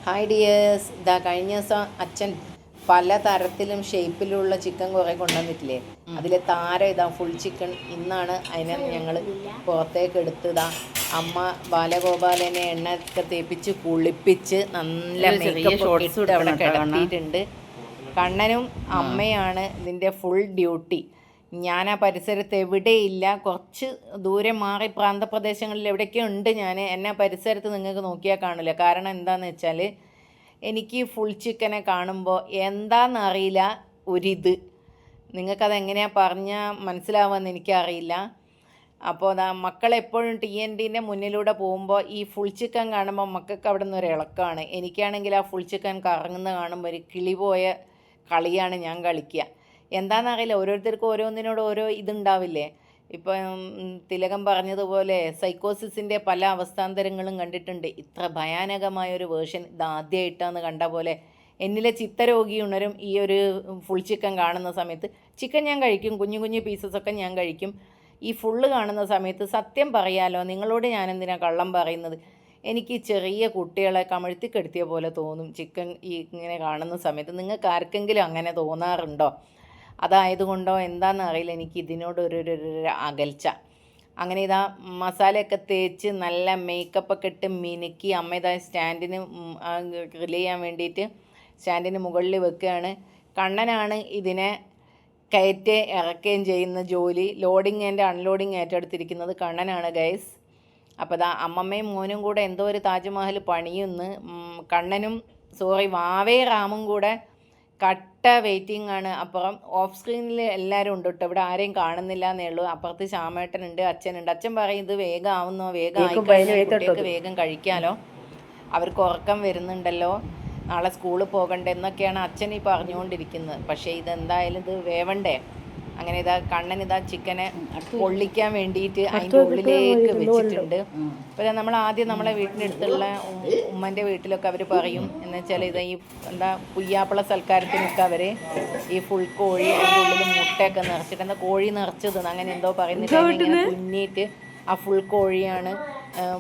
Hi dears, ഇതാ കഴിഞ്ഞ ദിവസം അച്ഛൻ പല തരത്തിലും ഷേപ്പിലുള്ള ചിക്കൻ കുറേ കൊണ്ടുവന്നിട്ടില്ലേ. അതിലെ താരം ഇതാ ഫുൾ ചിക്കൻ. ഇന്നാണ് അതിനെ ഞങ്ങൾ പുറത്തേക്ക് എടുത്തതാ. അമ്മ ബാലഗോപാലനെ എണ്ണ ഒക്കെ തേപ്പിച്ച് കുളിപ്പിച്ച് നല്ല മേക്കപ്പ് ഇട്ട് അവിടെ കിടത്തിയിട്ടുണ്ട്. കണ്ണനും അമ്മയാണ് ഇതിൻ്റെ ഫുൾ ഡ്യൂട്ടി. ഞാൻ ആ പരിസരത്ത് എവിടെയില്ല, കുറച്ച് ദൂരെ മാറി പ്രാന്തപ്രദേശങ്ങളിൽ എവിടെയൊക്കെ ഉണ്ട്. എന്നെ പരിസരത്ത് നിങ്ങൾക്ക് നോക്കിയാൽ കാണില്ല. കാരണം എന്താണെന്ന് വെച്ചാൽ എനിക്ക് ഫുൾ ചിക്കനെ കാണുമ്പോൾ എന്താണെന്നറിയില്ല ഒരിത്. നിങ്ങൾക്കത് എങ്ങനെയാണ് പറഞ്ഞാൽ മനസ്സിലാവുമെന്ന് എനിക്കറിയില്ല. അപ്പോൾ അതാ മക്കളെപ്പോഴും TNTൻ്റെ മുന്നിലൂടെ പോകുമ്പോൾ ഈ ഫുൾ ചിക്കൻ കാണുമ്പോൾ മക്കൾക്ക് അവിടെ നിന്ന് ഒരു ഇളക്കമാണ്. എനിക്കാണെങ്കിൽ ആ ഫുൾ ചിക്കൻ കറങ്ങുന്ന കാണുമ്പോൾ ഒരു കിളി പോയ കളിയാണ് ഞാൻ കളിക്കുക. എന്താണെന്നറിയില്ല, ഓരോരുത്തർക്കും ഓരോന്നിനോട് ഓരോ ഇതുണ്ടാവില്ലേ. ഇപ്പം തിലകൻ പറഞ്ഞതുപോലെ സൈക്കോസിസിൻ്റെ പല അവസ്ഥാന്തരങ്ങളും കണ്ടിട്ടുണ്ട്. ഇത്ര ഭയാനകമായൊരു വേർഷൻ ഇത് ആദ്യമായിട്ടാണ് കണ്ട പോലെ. എന്നിലെ ചിത്തരോഗി ഉണരും ഈ ഒരു ഫുൾ ചിക്കൻ കാണുന്ന സമയത്ത്. ചിക്കൻ ഞാൻ കഴിക്കും, കുഞ്ഞു കുഞ്ഞു പീസസൊക്കെ ഞാൻ കഴിക്കും. ഈ ഫുള്ള് കാണുന്ന സമയത്ത് സത്യം പറയാലോ, നിങ്ങളോട് ഞാനെന്തിനാണ് കള്ളം പറയുന്നത്, എനിക്ക് ചെറിയ കുട്ടികളെ കമഴ്ത്തിക്കെടുത്തിയ പോലെ തോന്നും ചിക്കൻ ഇങ്ങനെ കാണുന്ന സമയത്ത്. നിങ്ങൾക്ക് ആർക്കെങ്കിലും അങ്ങനെ തോന്നാറുണ്ടോ? അതായതുകൊണ്ടോ എന്താണെന്ന് അറിയില്ല, എനിക്ക് ഇതിനോടൊരു അകൽച്ച. അങ്ങനെ ഇതാ മസാലയൊക്കെ തേച്ച് നല്ല മേക്കപ്പൊക്കെ ഇട്ട് മിനുക്കി അമ്മ ഇതാ സ്റ്റാൻഡിന് ഗ്രിൽ ചെയ്യാൻ വേണ്ടിയിട്ട് സ്റ്റാൻഡിന് മുകളിൽ വെക്കുകയാണ്. കണ്ണനാണ് ഇതിനെ കയറ്റി ഇറക്കുകയും ചെയ്യുന്ന ജോലി. ലോഡിങ് ആൻഡ് അൺലോഡിങ് ഏറ്റെടുത്തിരിക്കുന്നത് കണ്ണനാണ് ഗൈസ്. അപ്പോൾ ഇതാ അമ്മമ്മയും മോനും കൂടെ എന്തോ ഒരു താജ്മഹൽ പണിയുന്നു. കണ്ണനും വാവേ റാമും കൂടെ കട്ട വെയിറ്റിംഗ് ആണ്. അപ്പുറം ഓഫ് സ്ക്രീനിൽ എല്ലാവരും ഉണ്ട് കേട്ടോ, ഇവിടെ ആരെയും കാണുന്നില്ല എന്നേ ഉള്ളൂ. അപ്പുറത്ത് ശ്യാമേട്ടനുണ്ട്, അച്ഛനുണ്ട്. അച്ഛൻ പറയും ഇത് വേഗം ആവുന്നോ, വേഗം കുട്ടികൾക്ക് വേഗം കഴിക്കാമല്ലോ, അവർക്ക് ഉറക്കം വരുന്നുണ്ടല്ലോ, നാളെ സ്കൂളിൽ പോകണ്ടേ എന്നൊക്കെയാണ് അച്ഛൻ ഈ പറഞ്ഞുകൊണ്ടിരിക്കുന്നത്. പക്ഷേ ഇതെന്തായാലും ഇത് വേവണ്ടേ. അങ്ങനെ ഇതാ കണ്ണൻ ഇതാ ചിക്കനെ പൊള്ളിക്കാൻ വേണ്ടിയിട്ട് അതിൻ്റെ ഉള്ളിലേക്ക് വെച്ചിട്ടുണ്ട്. അപ്പോൾ നമ്മൾ ആദ്യം നമ്മളെ വീട്ടിനടുത്തുള്ള ഉമ്മൻ്റെ വീട്ടിലൊക്കെ അവർ പറയും എന്ന് വെച്ചാൽ ഇത് ഈ പുയ്യാപ്പിള സൽക്കാരത്തിനൊക്കെ അവർ ഈ ഫുൾ കോഴി അതിൻ്റെ ഉള്ളിൽ മുട്ടയൊക്കെ നിറച്ചിട്ട് കോഴി നിറച്ചത് അങ്ങനെ എന്തോ പറയുന്നില്ല, ഇങ്ങനെ കുഞ്ഞിയിട്ട് ആ ഫുൾ കോഴിയാണ്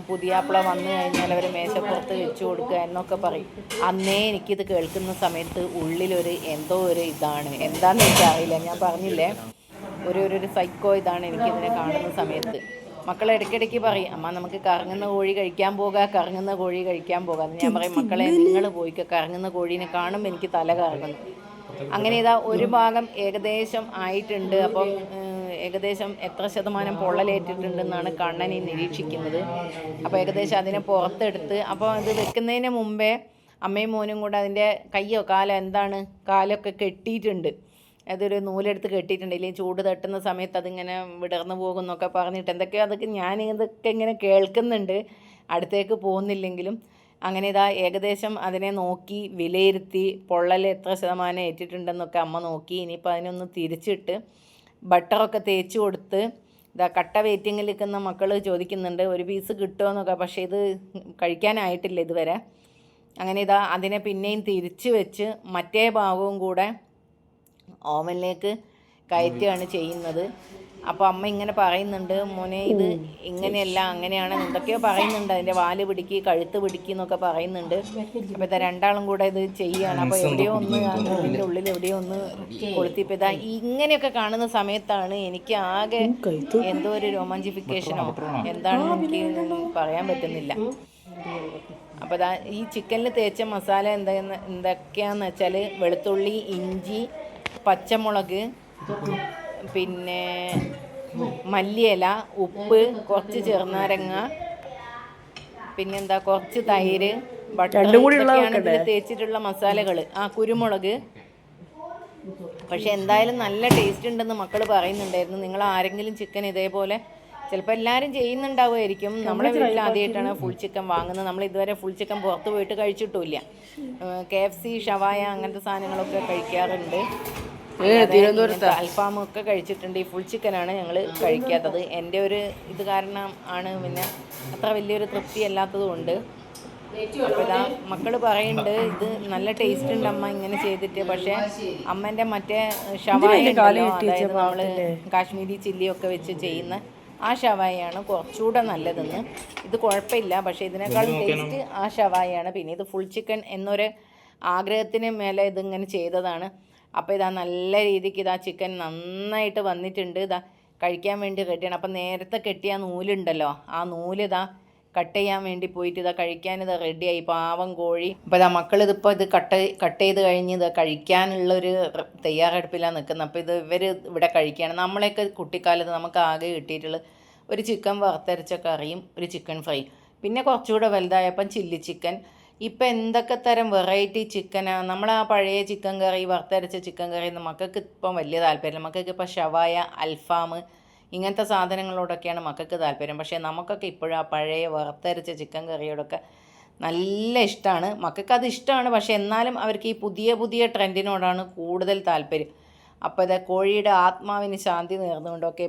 പുതിയാപ്പിള വന്നു കഴിഞ്ഞാൽ അവർ മേശപ്പുറത്ത് വെച്ച് കൊടുക്കുക എന്നൊക്കെ പറയും. അന്നേ എനിക്കിത് കേൾക്കുന്ന സമയത്ത് ഉള്ളിലൊരു എന്തോ ഒരു ഇതാണ്, എന്താണെന്ന് എനിക്കറിയില്ല. ഞാൻ പറഞ്ഞില്ലേ, ഒരു സൈക്കോ ഇതാണ് എനിക്കിതിനെ കാണുന്ന സമയത്ത്. മക്കൾ ഇടയ്ക്കിടയ്ക്ക് പറയും അമ്മ നമുക്ക് കറങ്ങുന്ന കോഴി കഴിക്കാൻ പോകാം, കറങ്ങുന്ന കോഴി കഴിക്കാൻ പോകാം. എന്ന് ഞാൻ പറയും മക്കളെ നിങ്ങൾ പോയിക്കോ, കറങ്ങുന്ന കോഴീനെ കാണുമ്പോൾ എനിക്ക് തല കറങ്ങുന്നു. അങ്ങനെ ഇതാ ഒരു ഭാഗം ഏകദേശം ആയിട്ടുണ്ട്. അപ്പം ഏകദേശം എത്ര ശതമാനം പൊള്ളലേറ്റിട്ടുണ്ടെന്നാണ് കണ്ണൻ നിരീക്ഷിക്കുന്നത്. അപ്പോൾ ഏകദേശം അതിനെ പുറത്തെടുത്ത്, അപ്പോൾ അത് വെക്കുന്നതിന് മുമ്പേ അമ്മയും മോനും കൂടെ അതിൻ്റെ കയ്യോ കാലോ എന്താണ് കാലൊക്കെ കെട്ടിയിട്ടുണ്ട്. അതൊരു നൂലെടുത്ത് കെട്ടിയിട്ടുണ്ട്, ഇല്ലെങ്കിൽ ചൂട് തട്ടുന്ന സമയത്ത് അതിങ്ങനെ വിടർന്നു പോകുന്നൊക്കെ പറഞ്ഞിട്ട് എന്തൊക്കെയോ അതൊക്കെ ഇതൊക്കെ ഇങ്ങനെ കേൾക്കുന്നുണ്ട്, അടുത്തേക്ക് പോകുന്നില്ലെങ്കിലും. അങ്ങനെ ഇതാ ഏകദേശം അതിനെ നോക്കി വിലയിരുത്തി പൊള്ളൽ എത്ര ശതമാനം ഏറ്റിട്ടുണ്ടെന്നൊക്കെ അമ്മ നോക്കി. ഇനിയിപ്പോൾ അതിനൊന്ന് തിരിച്ചിട്ട് ബട്ടറൊക്കെ തേച്ച് കൊടുത്ത് ഇതാ കട്ട വെയിറ്റിങ്ങിൽ നിൽക്കുന്ന മക്കൾ ചോദിക്കുന്നുണ്ട് ഒരു പീസ് കിട്ടുമോ എന്നൊക്കെ. പക്ഷേ ഇത് കഴിക്കാനായിട്ടില്ല ഇതുവരെ. അങ്ങനെ ഇതാ അതിനെ പിന്നെയും തിരിച്ച് വെച്ച് മറ്റേ ഭാഗവും കൂടെ ഓവനിലേക്ക് കയറ്റുകയാണ് ചെയ്യുന്നത്. അപ്പോൾ അമ്മ ഇങ്ങനെ പറയുന്നുണ്ട് മോനെ ഇത് ഇങ്ങനെയല്ല അങ്ങനെയാണ് എന്തൊക്കെയോ പറയുന്നുണ്ട്, അതിൻ്റെ വാല് പിടിക്കി കഴുത്ത് പിടിക്കി എന്നൊക്കെ പറയുന്നുണ്ട്. അപ്പോൾ ഇതാ രണ്ടാളും കൂടെ ഇത് ചെയ്യുകയാണ്. അപ്പോൾ എവിടെയോ ഒന്ന് അതിൻ്റെ ഉള്ളിൽ എവിടെയോ ഒന്ന് കൊളുത്തിപ്പോൾ ഇതാ ഇങ്ങനെയൊക്കെ കാണുന്ന സമയത്താണ് എനിക്ക് ആകെ എന്തോ ഒരു റൊമാൻറ്റിഫിക്കേഷനോ എന്താണെന്ന് എനിക്ക് പറയാൻ പറ്റുന്നില്ല. അപ്പോൾ ഇതാ ഈ ചിക്കനിൽ തേച്ച മസാല എന്തൊക്കെയാണെന്ന് വെച്ചാൽ വെളുത്തുള്ളി, ഇഞ്ചി, പച്ചമുളക്, പിന്നെ മല്ലിയില, ഉപ്പ്, കുറച്ച് ചെറുനാരങ്ങ, പിന്നെന്താ കുറച്ച് തൈര്, ബട്ടർ, ഇതൊക്കെയാണ് ഇതിൽ തേച്ചിട്ടുള്ള മസാലകൾ. കുരുമുളക്. പക്ഷെ എന്തായാലും നല്ല ടേസ്റ്റ് ഉണ്ടെന്ന് മക്കൾ പറയുന്നുണ്ടായിരുന്നു. നിങ്ങൾ ആരെങ്കിലും ചിക്കൻ ഇതേപോലെ ചിലപ്പോൾ എല്ലാവരും ചെയ്യുന്നുണ്ടാവുമായിരിക്കും. നമ്മളെ വീട്ടിൽ ആദ്യമായിട്ടാണ് ഫുൾ ചിക്കൻ വാങ്ങുന്നത്. നമ്മൾ ഇതുവരെ ഫുൾ ചിക്കൻ പുറത്ത് പോയിട്ട് കഴിച്ചിട്ടുമില്ല. KFC, ഷവായ അങ്ങനത്തെ സാധനങ്ങളൊക്കെ കഴിക്കാറുണ്ട്. അൽഫാമൊക്കെ കഴിച്ചിട്ടുണ്ട്. ഈ ഫുൾ ചിക്കനാണ് ഞങ്ങൾ കഴിക്കാത്തത്. എൻ്റെ ഒരു ഇത് കാരണം ആണ്, പിന്നെ അത്ര വലിയൊരു തൃപ്തി അല്ലാത്തത് കൊണ്ട്. അപ്പോൾ ഇതാ മക്കൾ പറയുന്നുണ്ട് ഇത് നല്ല ടേസ്റ്റ് ഉണ്ട് അമ്മ ഇങ്ങനെ ചെയ്തിട്ട്. പക്ഷേ അമ്മേൻ്റെ മറ്റേ ഷവായ ഉണ്ടല്ലോ, അതായത് നമ്മൾ കാശ്മീരി ചില്ലിയൊക്കെ വെച്ച് ചെയ്യുന്ന ആ ഷവായാണ് കുറച്ചുകൂടെ നല്ലതെന്ന്. ഇത് കുഴപ്പമില്ല, പക്ഷേ ഇതിനേക്കാളും ടേസ്റ്റ് ആ ഷവായാണ്. പിന്നെ ഇത് ഫുൾ ചിക്കൻ എന്നൊരു ആഗ്രഹത്തിന് മേലെ ഇതിങ്ങനെ ചെയ്തതാണ്. അപ്പോൾ ഇതാ നല്ല രീതിക്ക് ഇതാ ചിക്കൻ നന്നായിട്ട് വന്നിട്ടുണ്ട്. ഇതാ കഴിക്കാൻ വേണ്ടി റെഡിയാണ്. അപ്പം നേരത്തെ കെട്ടിയ നൂലുണ്ടല്ലോ, ആ നൂലിതാ കട്ട് ചെയ്യാൻ വേണ്ടി പോയിട്ട് ഇതാ കഴിക്കാനിത് റെഡിയായി. പാവം കോഴി. അപ്പോൾ ഇതാ മക്കളിതിപ്പോൾ ഇത് കട്ട് ചെയ്ത് കഴിഞ്ഞ് ഇത് കഴിക്കാനുള്ളൊരു തയ്യാറെടുപ്പിലാണ് നിൽക്കുന്നത്. അപ്പോൾ ഇത് ഇവർ ഇവിടെ കഴിക്കുകയാണ്. നമ്മളെയൊക്കെ കുട്ടിക്കാലത്ത് നമുക്ക് ആകെ കിട്ടിയിട്ടുള്ള ഒരു ചിക്കൻ വറുത്തരച്ച കറിയും ഒരു ചിക്കൻ ഫ്രൈ, പിന്നെ കുറച്ചുകൂടെ വലുതായപ്പം ചില്ലി ചിക്കൻ. ഇപ്പം എന്തൊക്കെ തരം വെറൈറ്റി ചിക്കനാണ്. നമ്മൾ ആ പഴയ ചിക്കൻ കറി, വറുത്തരച്ച ചിക്കൻ കറി ഒന്നും മക്കൾക്ക് ഇപ്പം വലിയ താല്പര്യമില്ല. മക്കൾക്ക് ഇപ്പോൾ ഷവായ, അൽഫാം ഇങ്ങനത്തെ സാധനങ്ങളോടൊക്കെയാണ് മക്കൾക്ക് താല്പര്യം. പക്ഷേ നമുക്കൊക്കെ ഇപ്പോഴും ആ പഴയ വറുത്തരച്ച ചിക്കൻ കറിയോടൊക്കെ നല്ല ഇഷ്ടമാണ്. മക്കൾക്ക് ഇഷ്ടമാണ്, പക്ഷേ എന്നാലും അവർക്ക് ഈ പുതിയ പുതിയ ട്രെൻഡിനോടാണ് കൂടുതൽ താല്പര്യം. അപ്പോൾ ഇത് കോഴിയുടെ ആത്മാവിന് ശാന്തി നേർന്നുകൊണ്ടൊക്കെ